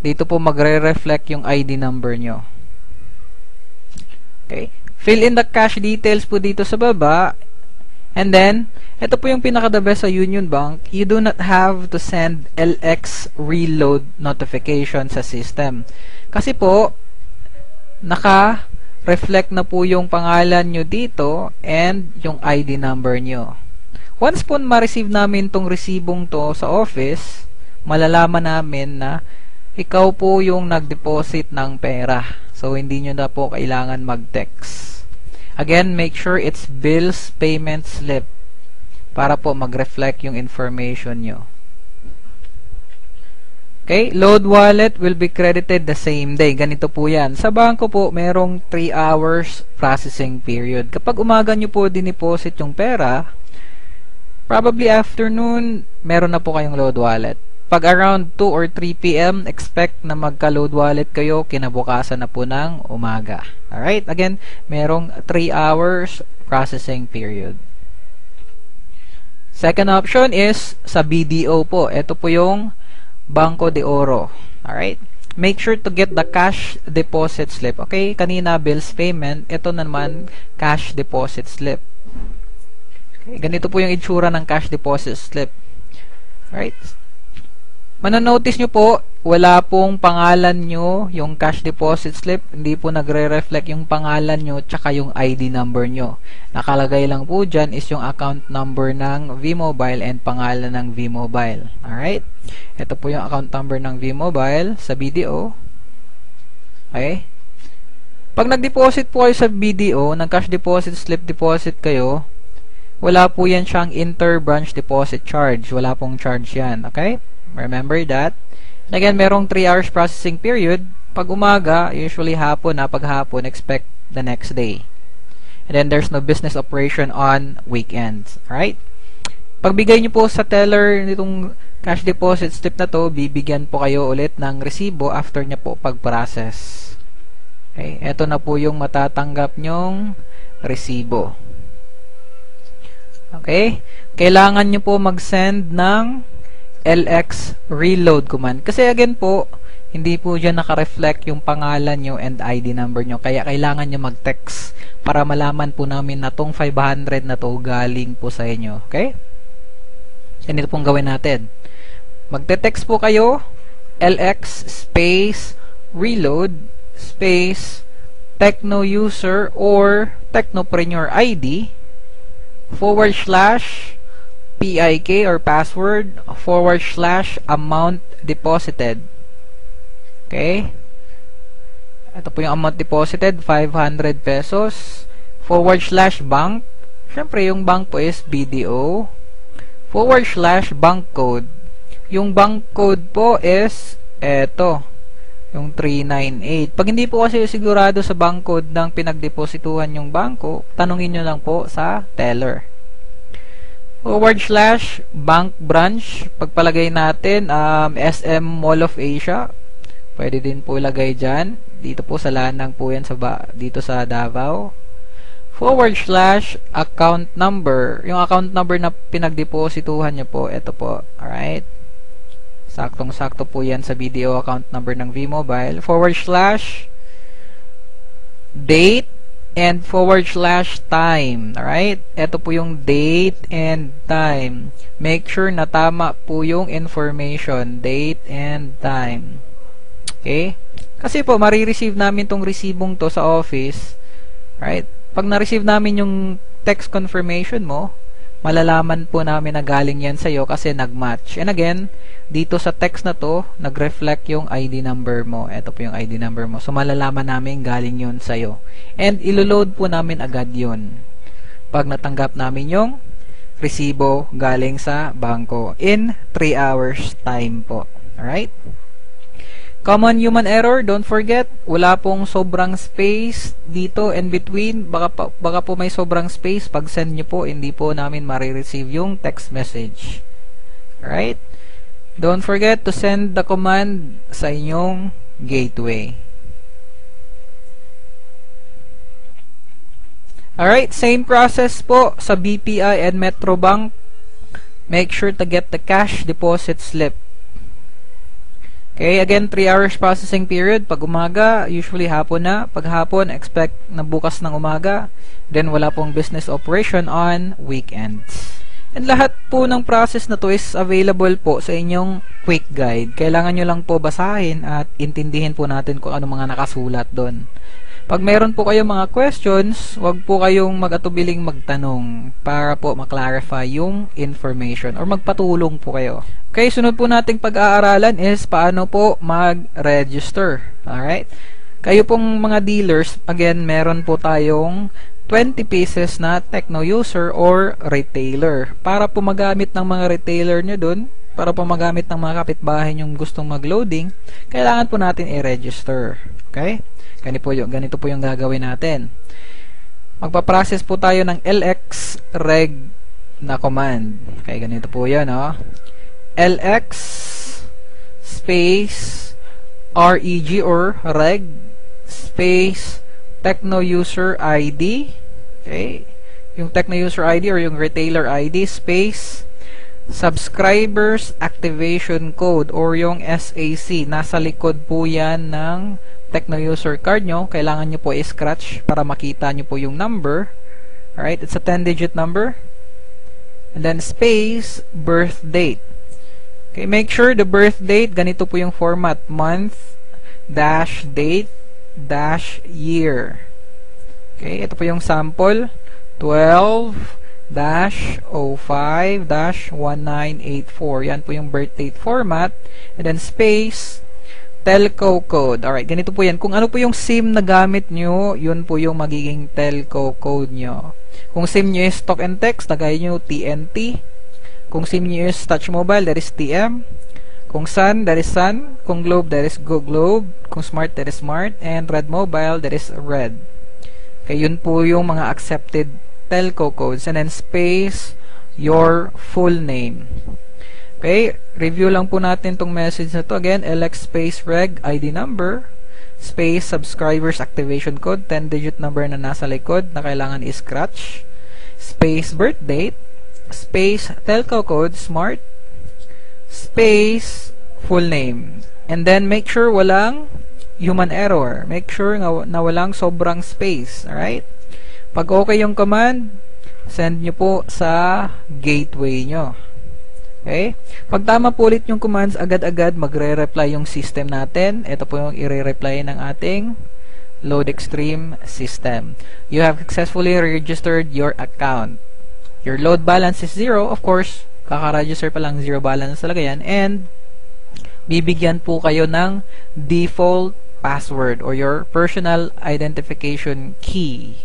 dito po magre-reflect yung ID number nyo. Okay. Fill in the cash details po dito sa baba. And then, ito po yung pinaka-the best sa Union Bank. You do not have to send LX reload notification sa system. Kasi po, naka-reflect na po yung pangalan nyo dito and yung ID number nyo. Once po ma-receive namin tong resibong to sa office, malalaman namin na ikaw po yung nag-deposit ng pera. So, hindi nyo na po kailangan mag-text. Again, make sure it's bills payment slip para po mag-reflect yung information nyo. Okay, load wallet will be credited the same day. Ganito po yan. Sa bangko po, merong 3 hours processing period. Kapag umaga nyo po dineposit yung pera, probably afternoon, meron na po kayong load wallet. Pag around 2 or 3 p.m., expect na magka-load wallet kayo kinabukasan na po ng umaga. Alright? Again, merong 3 hours processing period. Second option is sa BDO po. Ito po yung Banco de Oro. Alright? Make sure to get the cash deposit slip. Okay? Kanina, bills payment. Ito naman, cash deposit slip. Okay? Ganito po yung itsura ng cash deposit slip. Alright? Mananotice nyo po, wala pong pangalan nyo, yung cash deposit slip, hindi po nagre-reflect yung pangalan nyo, tsaka yung ID number nyo. Nakalagay lang po dyan is yung account number ng V-Mobile and pangalan ng V-Mobile. Alright? Ito po yung account number ng V-Mobile sa BDO. Okay? Pag nag-deposit po kayo sa BDO, ng cash deposit slip deposit kayo, wala po yan siyang inter-branch deposit charge. Wala pong charge yan. Okay? Remember that. And again, merong 3 hours processing period. Pag umaga, usually hapon na. Pag hapon, expect the next day. And then, there's no business operation on weekends. Alright? Pagbigay nyo po sa teller nitong cash deposit slip na to, bibigyan po kayo ulit ng resibo after nya po pag-process. Okay? Ito na po yung matatanggap nyong resibo. Okay? Kailangan nyo po mag-send ng LX reload command. Kasi again po, hindi po dyan naka-reflect yung pangalan nyo and ID number nyo. Kaya kailangan nyo mag-text para malaman po namin na tong 500 na to galing po sa inyo. Okay? And ito pong gawin natin. Magte-text po kayo, LX space reload space techno user or technopreneur ID / PIK or password / amount deposited. Okay? Ito po yung amount deposited, 500 pesos. / bank. Siyempre, yung bank po is BDO. / bank code. Yung bank code po is eto. Yung 398. Pag hindi po kasi sigurado sa bank code ng pinagdeposituhan yung bangko, tanungin nyo lang po sa teller. / bank branch, pagpalagay natin SM Mall of Asia, pwede din po ilagay dyan, dito po sa Lanang po yan dito sa Davao. / account number, yung account number na pinagdeposituhan nyo po, ito po. Alright, saktong sakto po yan sa BDO account number ng V-Mobile. / date and / time. Alright? Ito po yung date and time. Make sure na tama po yung information. Date and time. Okay? Kasi po, marireceive namin tong resibong to sa office. Right? Pag na-receive namin yung text confirmation mo, malalaman po namin na galing yan sa'yo kasi nag-match. And again, dito sa text na to, nag-reflect yung ID number mo. Ito po yung ID number mo. So, malalaman namin galing yun sa'yo. And, ilo-load po namin agad yun pag natanggap namin yung resibo galing sa bangko in 3 hours time po. Alright? Common human error, don't forget, wala pong sobrang space dito and between. Baka po may sobrang space. Pag send nyo po, hindi po namin marireceive yung text message. Alright? Don't forget to send the command sa inyong gateway. Alright, same process po sa BPI and Metrobank. Make sure to get the cash deposit slip. Okay, again, 3 hours processing period. Pag umaga, usually hapon na. Pag hapon, expect na bukas ng umaga. Then, wala pong business operation on weekends. And lahat po ng process na to is available po sa inyong quick guide. Kailangan nyo lang po basahin at intindihin po natin kung ano mga nakasulat doon. Pag meron po kayong mga questions, wag po kayong mag-atubiling magtanong para po maklarify yung information or magpatulong po kayo. Okay, sunod po nating pag-aaralan is paano po mag-register. Alright? Kayo pong mga dealers, again, meron po tayong 20 pieces na techno user or retailer. Para po magamit ng mga retailer nyo dun, para po magamit ng mga kapitbahay nyong gustong mag-loading, kailangan po natin i-register. Okay? Ganito po yung gagawin natin. Magpa-process po tayo ng LX reg na command. Okay, ganito po yan, oh. LX space reg or reg space techno user ID. Okay? Yung techno user ID or yung retailer ID space subscribers activation code or yung SAC. Nasa likod po yan ng techno user card nyo. Kailangan nyo po i-scratch para makita nyo po yung number. Alright? It's a 10-digit number. And then space birth date. Okay, make sure the birth date, ganito po yung format, month dash date dash year. Okay, ito po yung sample, 12-05-1984. Yan po yung birth date format. And then space telco code. Alright, ganito po yan. Kung ano po yung SIM na gamit nyo, yun po yung magiging telco code nyo. Kung SIM nyo is talk and text, tagay nyo TNT. Kung SIM nyo is touch mobile, that is TM. Kung Sun, that is Sun. Kung Globe, that is Go Globe. Kung Smart, that is Smart. And Red Mobile, that is Red. Okay, yun po yung mga accepted telco codes. And then space your full name. Okay, review lang po natin tong message na to. Again, LX space reg ID number space subscribers activation code, 10-digit number na nasa likod na kailangan i-scratch. Space birth date space telco code smart space full name. And then make sure walang human error. Make sure na walang sobrang space. Alright? Pag okay yung command, send nyo po sa gateway nyo. Okay? Pag tama po ulit yung commands, agad-agad magre-reply yung system natin. Ito po yung i-reply ng ating LoadExtreme system. You have successfully registered your account. Your load balance is 0. Of course, kaka-register pa lang, 0 balance talaga yan. And, bibigyan po kayo ng default password or your personal identification key.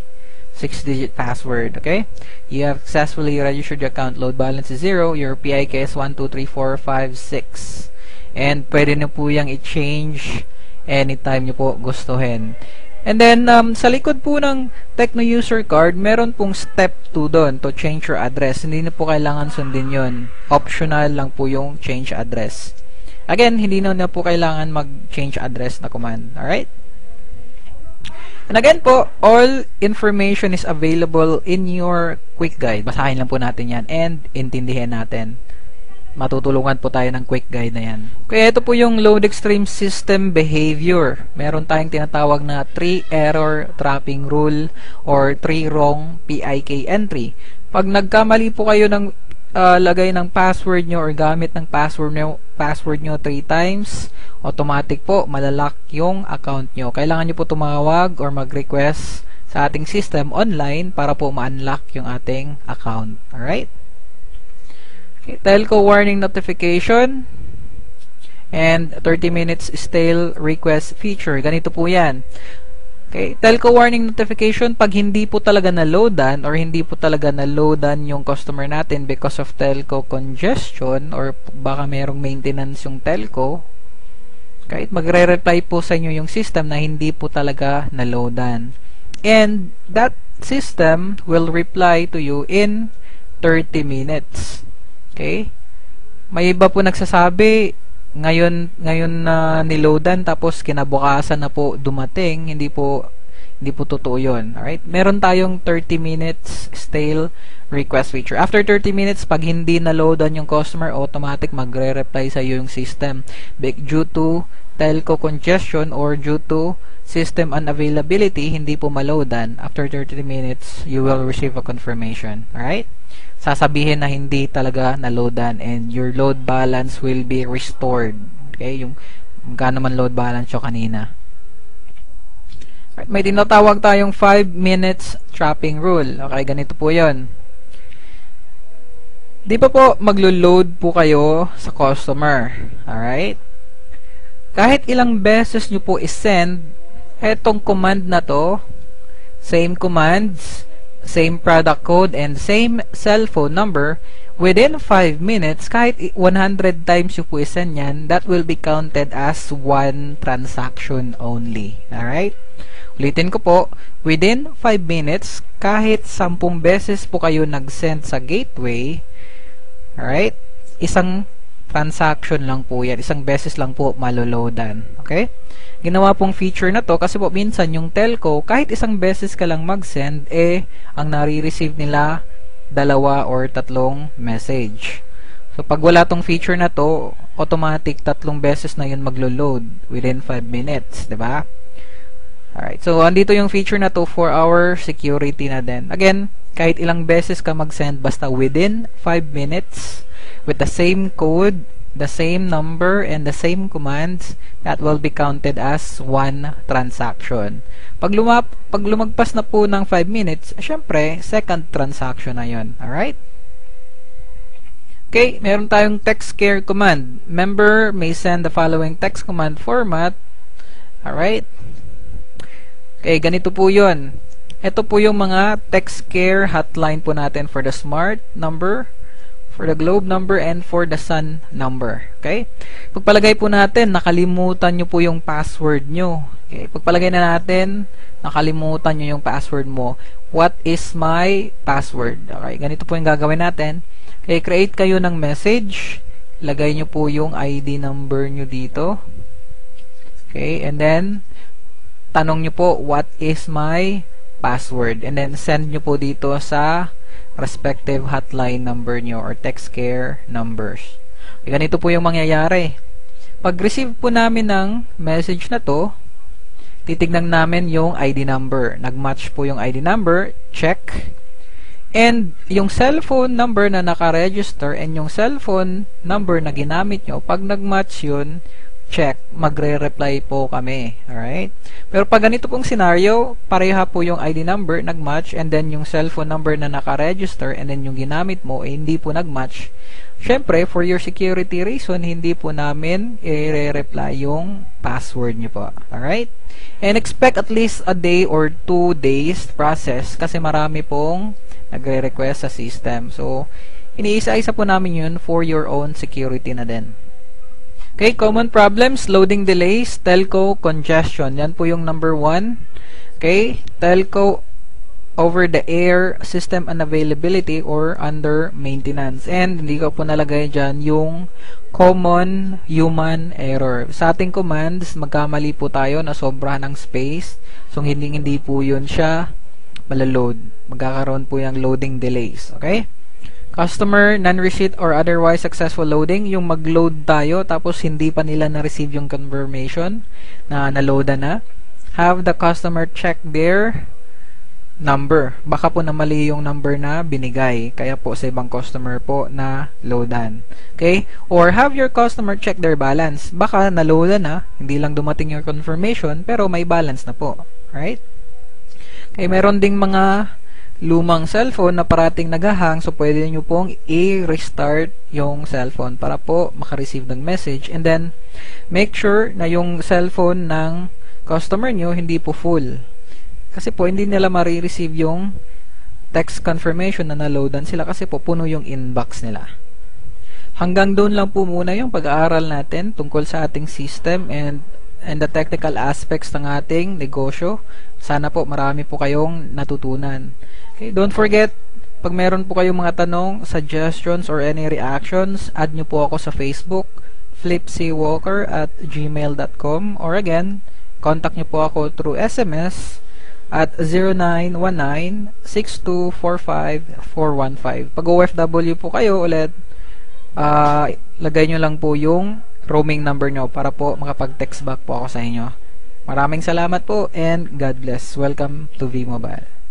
6-digit password, okay? You have successfully registered your account. Load balance is 0. Your PIK is 1, 2, 3, 4, 5, 6. And, pwede nyo po yung i-change anytime nyo po gustuhin. And then, sa likod po ng Techno User Card, meron pong step 2 doon to change your address. Hindi na po kailangan sundin yon. Optional lang po yung change address. Again, hindi na po kailangan mag-change address na command. Alright? And again po, all information is available in your quick guide. Basahin lang po natin yan and intindihin natin. Matutulungan po tayo ng quick guide na yan. Kaya ito po yung LoadExtreme system behavior. Meron tayong tinatawag na 3 error trapping rule or 3 wrong PIK entry. Pag nagkamali po kayo ng lagay ng password nyo or gamit ng password nyo 3 times, automatic po malalock yung account nyo. Kailangan nyo po tumawag or mag-request sa ating system online para po ma-unlock yung ating account. Alright? Okay, telco warning notification and 30 minutes stale request feature. Ganito po yan. Okay, telco warning notification pag hindi po talaga na-loadan or hindi po talaga na-loadan yung customer natin because of telco congestion or baka merong maintenance yung telco, kahit magre-reply po sa inyo yung system na hindi po talaga na-loadan. And that system will reply to you in 30 minutes. Okay? May iba po nagsasabi, ngayon na niloadan tapos kinabukasan na po dumating, hindi po Hindi po totoo yun. Alright? Meron tayong 30 minutes stale request feature. After 30 minutes, pag hindi na-loadan yung customer, automatic magre-reply sa iyo yung system. Due to telco congestion or due to system unavailability, hindi po ma-loadan. After 30 minutes, you will receive a confirmation. Alright? Sasabihin na hindi talaga na-loadan and your load balance will be restored. Okay? Yung magkano man load balance yung kanina. Right, may tinatawag tayong 5 minutes trapping rule. Okay, ganito po yun. Di pa po maglo-load po kayo sa customer. Alright? Kahit ilang beses nyo po isend etong command na to, same commands, same product code, and same cellphone number, within 5 minutes, kahit 100 times nyo po isend yan, that will be counted as one transaction only. Alright? Ulitin ko po, within 5 minutes, kahit 10 beses po kayo nag-send sa gateway, alright, isang transaction lang po yan. Isang beses lang po maloloadan. Okay? Ginawa pong feature na to kasi po minsan yung telco, kahit isang beses ka lang mag-send, ang nare-receive nila 2 or 3 message. So, pag wala tong feature na to, automatic 3 beses na yun maglo-load within 5 minutes. Diba? Alright, so andito yung feature na to for our security na din. Again, kahit ilang beses ka mag-send, basta within 5 minutes, with the same code, the same number, and the same commands, that will be counted as one transaction. Pag lumagpas na po ng 5 minutes, syempre, second transaction na yun. Alright? Okay, meron tayong text care command. Member may send the following text command format. Alright? Okay, ganito po yun. Ito po yung mga text care hotline po natin for the smart number, for the globe number, and for the sun number. Okay? Pagpalagay po natin, nakalimutan nyo po yung password nyo. Okay? Pagpalagay na natin, nakalimutan nyo yung password mo. What is my password? Okay, ganito po yung gagawin natin. Okay, create kayo ng message. Lagay nyo po yung ID number nyo dito. Okay, and then, tanong nyo po, what is my password? And then, send nyo po dito sa respective hotline number nyo or text care numbers. Okay, ganito po yung mangyayari. Pag-receive po namin ng message na to, titignan namin yung ID number. Nag-match po yung ID number, check. And yung cellphone number na naka-register and yung cellphone number na ginamit nyo, pag nag-match yun, check, magre-reply po kami. Alright? Pero pag ganito pong scenario, pareha po yung ID number, nag-match, and then yung cellphone number na naka-register, and then yung ginamit mo, hindi po nag-match. Syempre, for your security reason, hindi po namin i-reply yung password nyo po. Alright? And expect at least a day or 2 days process kasi marami pong nagre-request sa system. So, iniisa-isa po namin yun for your own security na din. Okay, common problems, loading delays, telco congestion. Yan po yung number 1. Okay, telco over the air system unavailability or under maintenance. And hindi ko po nalagay dyan yung common human error. Sa ating commands, magkamali po tayo na sobra ng space. So, hindi po yun siya malaload. Magkakaroon po yung loading delays. Okay? Customer, non-receipt or otherwise successful loading, yung mag-load tayo tapos hindi pa nila na-receive yung confirmation na na-loadan na. Have the customer check their number. Baka po na mali yung number na binigay. Kaya po sa ibang customer po na loadan. Okay? Or have your customer check their balance. Baka na-loadan na, hindi lang dumating yung confirmation, pero may balance na po. Right? Okay, meron ding mga lumang cellphone na parating nagahang, so pwede nyo pong i-restart yung cellphone para po makareceive ng message, and then make sure na yung cellphone ng customer nyo hindi po full kasi po hindi nila ma-receive yung text confirmation na na-loadan sila kasi po puno yung inbox nila. Hanggang doon lang po muna yung pag-aaral natin tungkol sa ating system and the technical aspects ng ating negosyo. Sana po marami po kayong natutunan. Okay, don't forget, pag meron po kayong mga tanong, suggestions, or any reactions, add nyo po ako sa Facebook, flipcwalker@gmail.com, or again, contact nyo po ako through SMS at 0919-6245-415. Pag OFW po kayo ulit, lagay nyo lang po yung roaming number nyo para po makapag-text back po ako sa inyo. Maraming salamat po and God bless. Welcome to V-Mobile.